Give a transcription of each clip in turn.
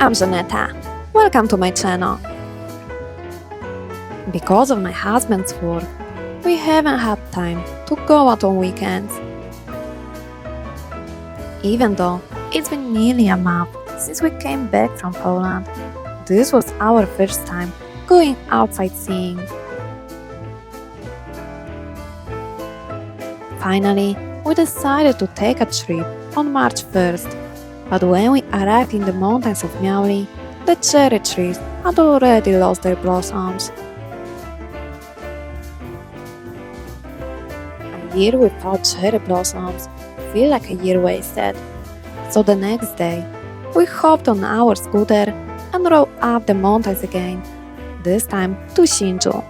I'm Janetta. Welcome to my channel. Because of my husband's work, we haven't had time to go out on weekends. Even though it's been nearly a month since we came back from Poland, this was our first time going out sightseeing. Finally, we decided to take a trip on March 1st, but when we arrived in the mountains of Miauli, the cherry trees had already lost their blossoms. A year without cherry blossoms feel like a year wasted. So the next day, we hopped on our scooter and rode up the mountains again, this time to Shinju.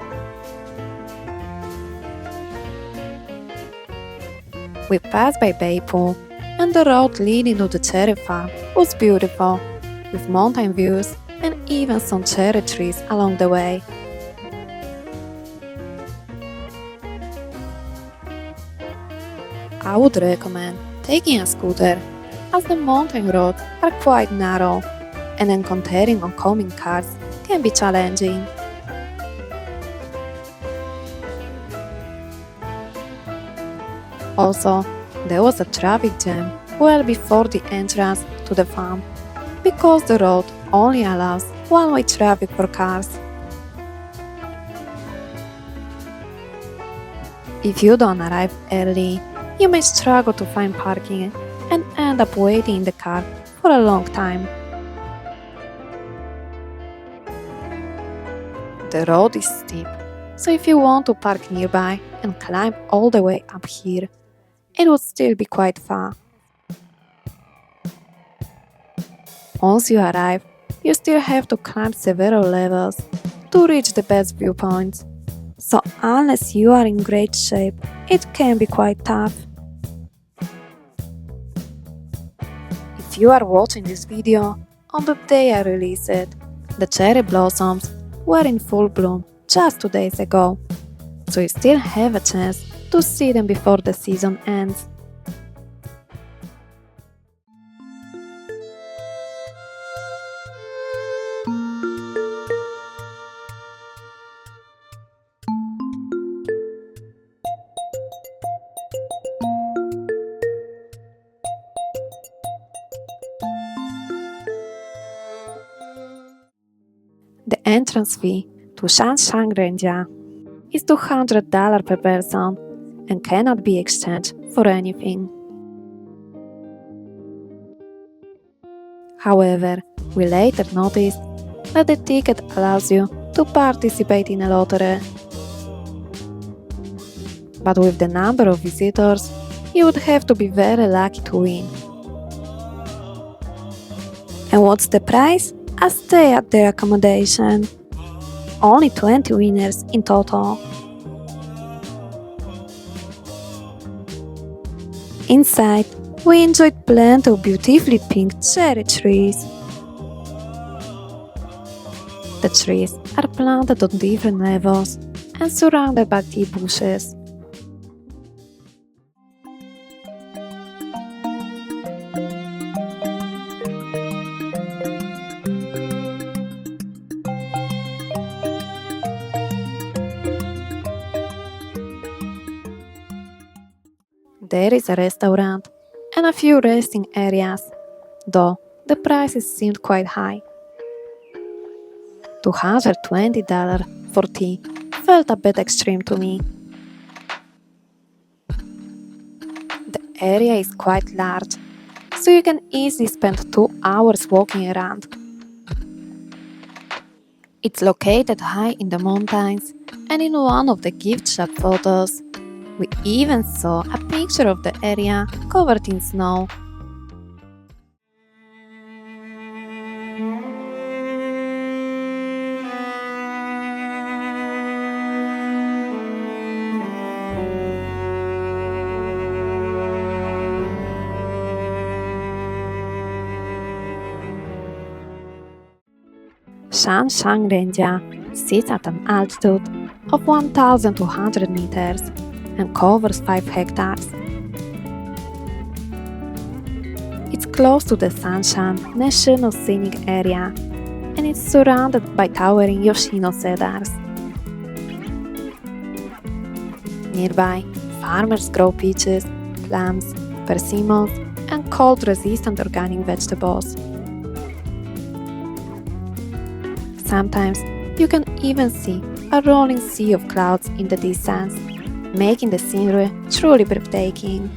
We passed by Beipu, and the road leading to the cherry farm was beautiful, with mountain views and even some cherry trees along the way. I would recommend taking a scooter, as the mountain roads are quite narrow, and encountering oncoming cars can be challenging. Also, there was a traffic jam well before the entrance to the farm, because the road only allows one-way traffic for cars. If you don't arrive early, you may struggle to find parking and end up waiting in the car for a long time. The road is steep, so if you want to park nearby and climb all the way up here, it would still be quite far. Once you arrive, you still have to climb several levels to reach the best viewpoints, so unless you are in great shape, it can be quite tough. If you are watching this video on the day I released it, the cherry blossoms were in full bloom just 2 days ago, so you still have a chance to see them before the season ends. The entrance fee to Shanshan Renjia is $200 per person and cannot be exchanged for anything. However, we later noticed that the ticket allows you to participate in a lottery. But with the number of visitors, you would have to be very lucky to win. And what's the prize? A stay at their accommodation. Only 20 winners in total. Inside, we enjoyed plenty of beautifully pink cherry trees. The trees are planted on different levels and surrounded by tea bushes. There is a restaurant and a few resting areas, though the prices seemed quite high. $220 for tea felt a bit extreme to me. The area is quite large, so you can easily spend 2 hours walking around. It's located high in the mountains, and in one of the gift shop photos, we even saw a picture of the area covered in snow. Shanshan Renjia sits at an altitude of 1,200 meters and covers 5 hectares. It's close to the Sunshine National Scenic Area, and it's surrounded by towering Yoshino cedars. Nearby, farmers grow peaches, plums, persimmons, and cold-resistant organic vegetables. Sometimes you can even see a rolling sea of clouds in the distance, making the scenery truly breathtaking.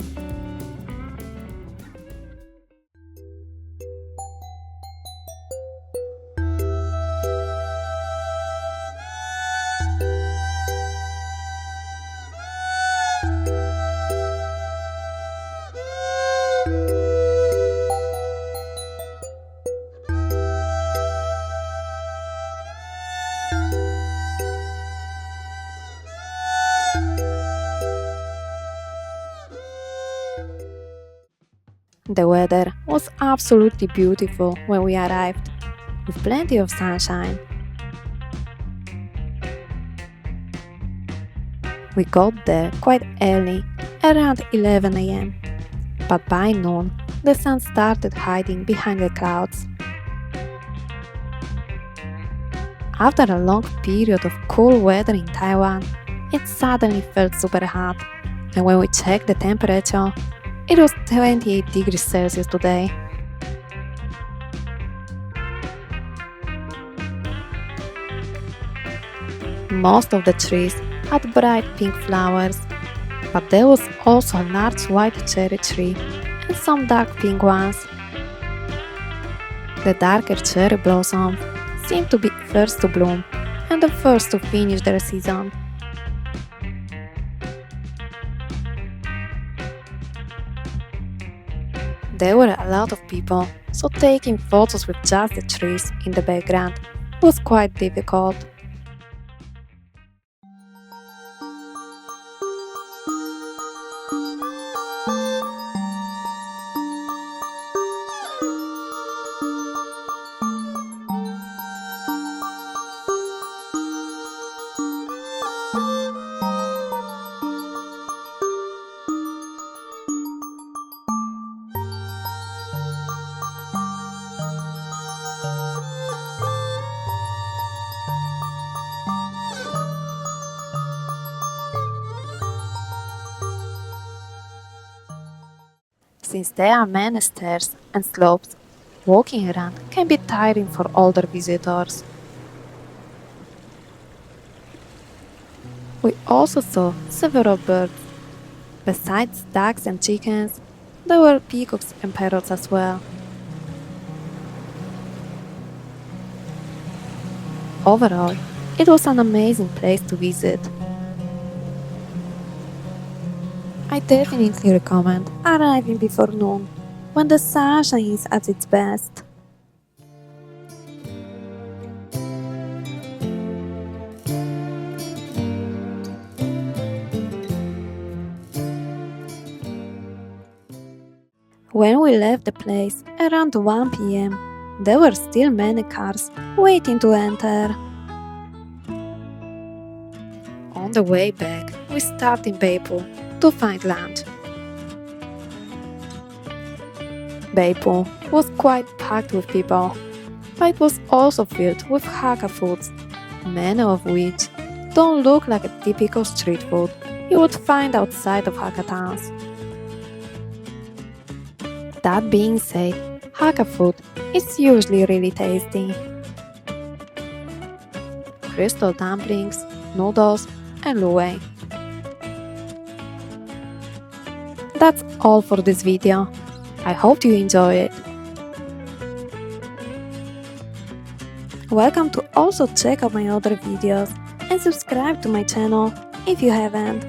The weather was absolutely beautiful when we arrived, with plenty of sunshine. We got there quite early, around 11 am, but by noon the sun started hiding behind the clouds. After a long period of cool weather in Taiwan, it suddenly felt super hot, and when we checked the temperature, it was 28 degrees Celsius today. Most of the trees had bright pink flowers, but there was also a large white cherry tree and some dark pink ones. The darker cherry blossoms seemed to be first to bloom and the first to finish their season. There were a lot of people, so taking photos with just the trees in the background was quite difficult. Since there are many stairs and slopes, walking around can be tiring for older visitors. We also saw several birds. Besides ducks and chickens, there were peacocks and parrots as well. Overall, it was an amazing place to visit. I definitely recommend arriving before noon, when the sunshine is at its best. When we left the place around 1 p.m., there were still many cars waiting to enter. On the way back, we stopped in Beipu to find lunch. Beipu was quite packed with people, but it was also filled with Hakka foods, many of which don't look like a typical street food you would find outside of Hakka towns. That being said, Hakka food is usually really tasty. Crystal dumplings, noodles, and luwei. That's all for this video. I hope you enjoy it. Welcome to also check out my other videos and subscribe to my channel if you haven't.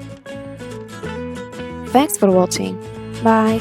Thanks for watching. Bye!